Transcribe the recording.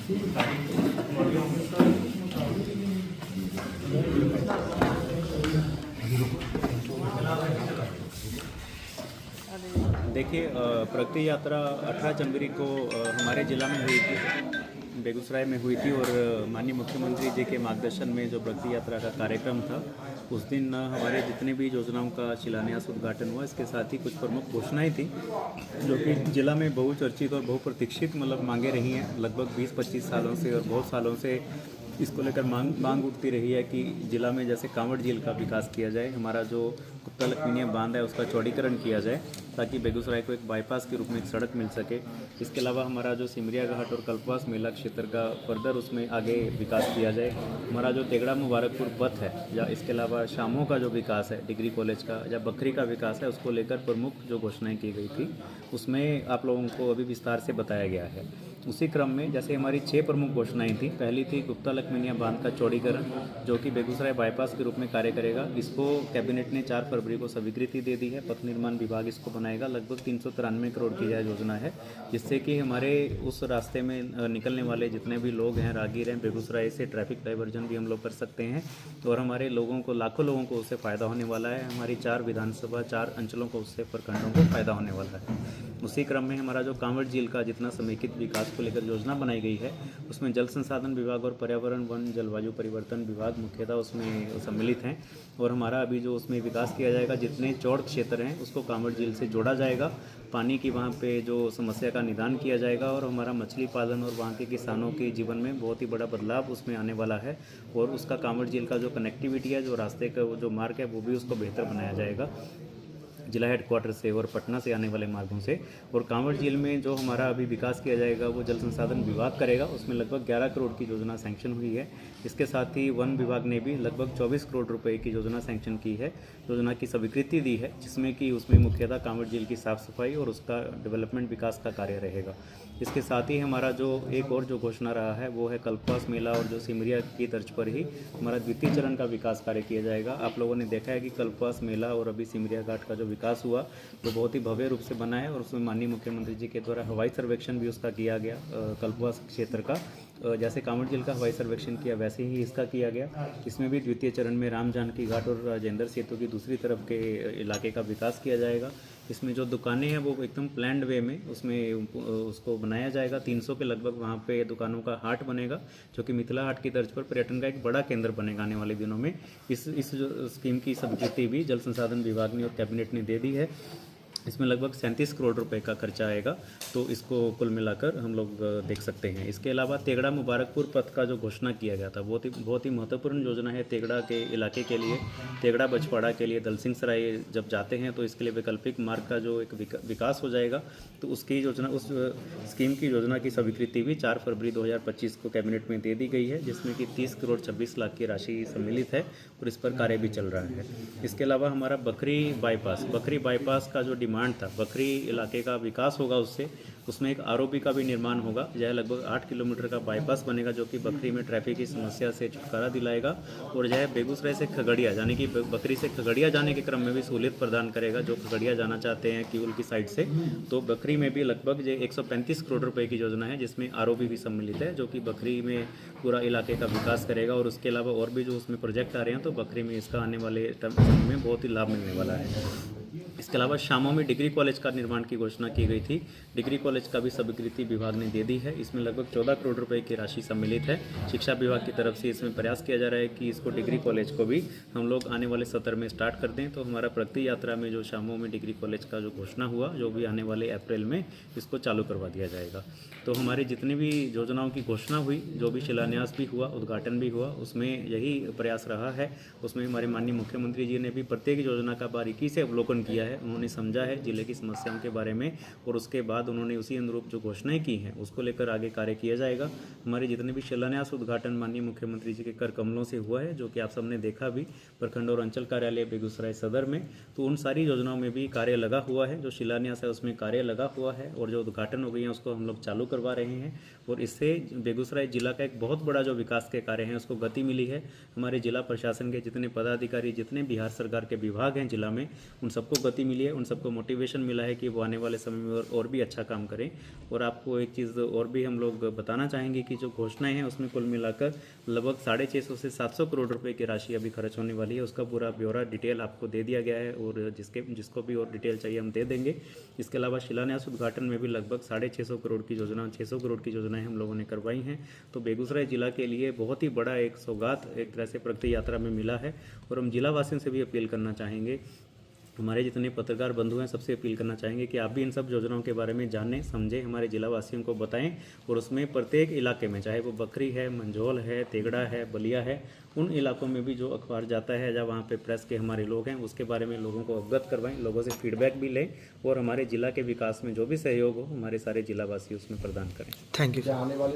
देखिए, प्रगति यात्रा 18 जनवरी को हमारे ज़िला में हुई थी, बेगूसराय में हुई थी। और माननीय मुख्यमंत्री जी के मार्गदर्शन में जो प्रगति यात्रा का कार्यक्रम था, उस दिन हमारे जितने भी योजनाओं का शिलान्यास उद्घाटन हुआ। इसके साथ ही कुछ प्रमुख घोषणाएं थी जो कि जिला में बहुचर्चित और बहुप्रतीक्षित मांगे रही हैं लगभग 20-25 सालों से। और बहुत सालों से इसको लेकर मांग उठती रही है कि जिला में जैसे कांवड़ झील का विकास किया जाए, हमारा जो गुप्ता लखमीनिया बांध है उसका चौड़ीकरण किया जाए ताकि बेगूसराय को एक बाईपास के रूप में एक सड़क मिल सके। इसके अलावा हमारा जो सिमरिया घाट और कल्पवास मेला क्षेत्र का फर्दर उसमें आगे विकास किया जाए। हमारा जो तेगड़ा मुबारकपुर पथ है, या इसके अलावा शामों का जो विकास है डिग्री कॉलेज का, या बखरी का विकास है, उसको लेकर प्रमुख जो घोषणाएँ की गई थी उसमें आप लोगों को अभी विस्तार से बताया गया है। उसी क्रम में जैसे हमारी 6 प्रमुख घोषणाएं थी, पहली थी गुप्ता लखमीनिया बांध का चौड़ीकरण जो कि बेगूसराय बाईपास के रूप में कार्य करेगा। इसको कैबिनेट ने 4 फरवरी को स्वीकृति दे दी है। पथ निर्माण विभाग इसको बनाएगा। लगभग 393 करोड़ की यह योजना है, जिससे कि हमारे उस रास्ते में निकलने वाले जितने भी लोग हैं, राहगीर हैं, बेगूसराय से ट्रैफिक डाइवर्जन भी हम लोग कर सकते हैं और हमारे लोगों को, लाखों लोगों को उससे फ़ायदा होने वाला है। हमारी 4 विधानसभा, 4 अंचलों को, उससे प्रखंडों को फ़ायदा होने वाला है। उसी क्रम में हमारा जो कांवड़ झील का जितना समेकित विकास को लेकर योजना बनाई गई है, उसमें जल संसाधन विभाग और पर्यावरण, वन, जलवायु परिवर्तन विभाग मुख्यतः उसमें सम्मिलित हैं। और हमारा अभी जो उसमें विकास किया जाएगा, जितने चौड़ क्षेत्र हैं उसको कांवड़ झील से जोड़ा जाएगा। पानी की वहाँ पे जो समस्या का निदान किया जाएगा और हमारा मछली पालन और वहाँ के किसानों के जीवन में बहुत ही बड़ा बदलाव उसमें आने वाला है। और उसका कांवड़ झील का जो कनेक्टिविटी है, जो रास्ते का जो मार्ग है, वो भी उसको बेहतर बनाया जाएगा जिला हेडक्वार्टर से और पटना से आने वाले मार्गों से। और कांवड़ झील में जो हमारा अभी विकास किया जाएगा वो जल संसाधन विभाग करेगा। उसमें लगभग 11 करोड़ की योजना सैंक्शन हुई है। इसके साथ ही वन विभाग ने भी लगभग 24 करोड़ रुपए की योजना सैंक्शन की है, योजना की स्वीकृति दी है, जिसमें कि उसमें मुख्यतः कांवड़ झील की साफ़ सफाई और उसका डेवलपमेंट विकास का कार्य रहेगा। इसके साथ ही हमारा जो एक और जो घोषणा रहा है वो है कल्पवास मेला, और जो सिमरिया की तर्ज पर ही हमारा द्वितीय चरण का विकास कार्य किया जाएगा। आप लोगों ने देखा है कि कल्पवास मेला और अभी सिमरिया घाट का जो विकास हुआ वो बहुत ही भव्य रूप से बना है और उसमें माननीय मुख्यमंत्री जी के द्वारा हवाई सर्वेक्षण भी उसका किया गया। कल्पवास क्षेत्र का जैसे कांवड़ झील का हवाई सर्वेक्षण किया वैसे ही इसका किया गया। इसमें भी द्वितीय चरण में राम जानकी घाट और राजेंद्र सेतु की दूसरी तरफ के इलाके का विकास किया जाएगा। इसमें जो दुकानें हैं वो एकदम प्लान्ड वे में उसमें उसको बनाया जाएगा। 300 के लगभग वहाँ पे दुकानों का हाट बनेगा, जो कि मिथिला हाट की तर्ज पर पर्यटन का एक बड़ा केंद्र बनेगा आने वाले दिनों में। इस जो स्कीम की स्वीकृति भी जल संसाधन विभाग ने और कैबिनेट ने दे दी है। इसमें लगभग 37 करोड़ रुपए का खर्चा आएगा, तो इसको कुल मिलाकर हम लोग देख सकते हैं। इसके अलावा तेगड़ा मुबारकपुर पथ का जो घोषणा किया गया था, बहुत ही महत्वपूर्ण योजना है तेगड़ा के इलाके के लिए। तेगड़ा बछवाड़ा के लिए दल सिंह सराय जब जाते हैं तो इसके लिए वैकल्पिक मार्ग का जो एक विकास हो जाएगा, तो उसकी योजना, उस स्कीम की योजना की स्वीकृति भी 4 फरवरी 2025 को कैबिनेट में दे दी गई है, जिसमें कि 30 करोड़ 26 लाख की राशि सम्मिलित है और इस पर कार्य भी चल रहा है। इसके अलावा हमारा बखरी बाईपास का जो डिमांड था, बखरी इलाके का विकास होगा उसमें एक आरओबी का भी निर्माण होगा। यह लगभग 8 किलोमीटर का बाईपास बनेगा, जो कि बखरी में ट्रैफिक की समस्या से छुटकारा दिलाएगा और यह बेगूसराय से खगड़िया, यानी कि बखरी से खगड़िया जाने के क्रम में भी सहूलियत प्रदान करेगा। जो खगड़िया जाना चाहते हैं किउल की साइड से, तो बखरी में भी लगभग 135 करोड़ रुपए की योजना है, जिसमें आरओबी भी सम्मिलित है, जो कि बखरी में पूरा इलाके का विकास करेगा। और उसके अलावा और भी जो उसमें प्रोजेक्ट आ रहे हैं, तो बखरी में इसका आने वाले समय में बहुत ही लाभ मिलने वाला है। इसके अलावा शामों में डिग्री कॉलेज का निर्माण की घोषणा की गई थी। डिग्री कॉलेज का भी स्वीकृति विभाग ने दे दी है। इसमें लगभग 14 करोड़ रुपए की राशि सम्मिलित है। शिक्षा विभाग की तरफ से इसमें प्रयास किया जा रहा है कि इसको डिग्री कॉलेज को भी हम लोग आने वाले सत्र में स्टार्ट कर दें। तो हमारा प्रगति यात्रा में जो शामों में डिग्री कॉलेज का जो घोषणा हुआ, जो भी आने वाले अप्रैल में इसको चालू करवा दिया जाएगा। तो हमारी जितनी भी योजनाओं की घोषणा हुई, जो भी शिलान्यास भी हुआ, उद्घाटन भी हुआ, उसमें यही प्रयास रहा है। उसमें हमारे माननीय मुख्यमंत्री जी ने भी प्रत्येक योजना का बारीकी से अवलोकन किया है। उन्होंने समझा है जिले की समस्याओं के बारे में, और उसके बाद उन्होंने उसी अनुरूप जो घोषणाएं की हैं उसको लेकर आगे कार्य किया जाएगा। हमारे जितने भी शिलान्यास उद्घाटन माननीय मुख्यमंत्री जी के कर कमलों से हुआ है, जो कि आप सबने देखा भी प्रखंड और अंचल कार्यालय बेगूसराय सदर में, तो उन सारी योजनाओं में भी कार्य लगा हुआ है। जो शिलान्यास है उसमें कार्य लगा हुआ है और जो उद्घाटन हो गई है उसको हम लोग चालू करवा रहे हैं। और इससे बेगूसराय जिला का एक बहुत बड़ा जो विकास के कार्य हैं उसको गति मिली है। हमारे जिला प्रशासन के जितने पदाधिकारी, जितने बिहार सरकार के विभाग हैं जिला में, उन सबको गति मिली है, उन सबको मोटिवेशन मिला है कि वो आने वाले समय में और भी अच्छा काम करें। और आपको एक चीज़ और भी हम लोग बताना चाहेंगे कि जो घोषणाएं हैं उसमें कुल मिलाकर लगभग 650 से 700 करोड़ रुपए की राशि अभी खर्च होने वाली है। उसका पूरा ब्यौरा डिटेल आपको दे दिया गया है और जिसको भी और डिटेल चाहिए हम दे देंगे। इसके अलावा शिलान्यास उद्घाटन में भी लगभग 650 करोड़ की योजना 600 करोड़ की योजनाएं हम लोगों ने करवाई हैं। तो बेगूसराय जिला के लिए बहुत ही बड़ा एक सौगात एक तरह से प्रगति यात्रा में मिला है। और हम जिला वासियों से भी अपील करना चाहेंगे, हमारे जितने पत्रकार बंधु हैं सबसे अपील करना चाहेंगे कि आप भी इन सब योजनाओं के बारे में जानें, समझें, हमारे जिला वासियों को बताएं। और उसमें प्रत्येक इलाके में, चाहे वो बकरी है, मंझौल है, तेगड़ा है, बलिया है, उन इलाकों में भी जो अखबार जाता है या वहाँ पे प्रेस के हमारे लोग हैं उसके बारे में लोगों को अवगत करवाएं, लोगों से फीडबैक भी लें और हमारे जिला के विकास में जो भी सहयोग हो हमारे सारे जिला वासी उसमें प्रदान करें। Thank you.